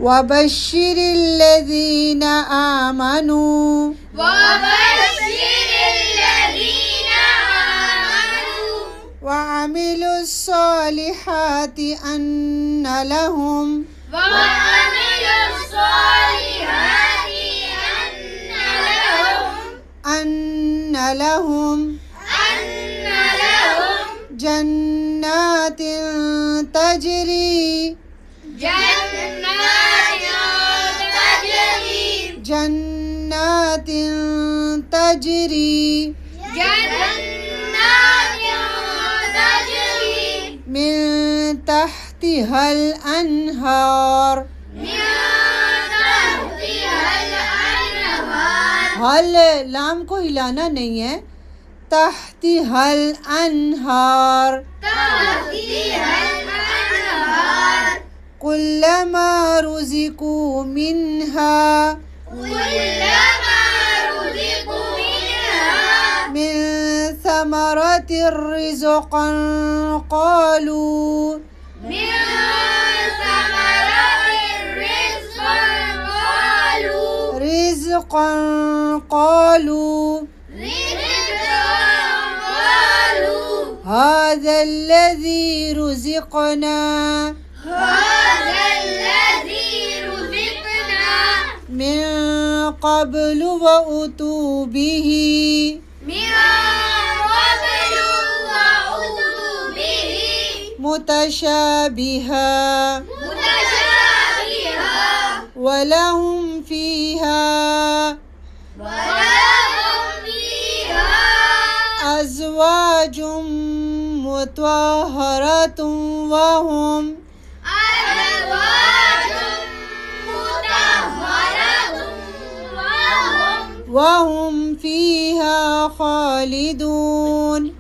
وبشر الذين آمنوا وعملوا الصالحات أن لهم جنات تجري من تحتها الأنهار हल लाम को हिलाना नहीं है तहती हल अनहार कुल्लमा रुज़िकू मिन्हा मिन समरतिर रिज़क़न क़ालू هذا الذي رزقنا من قبل وأتوا به متشابها ولهم فيها أزواج مطهرة وهم فيها خالدون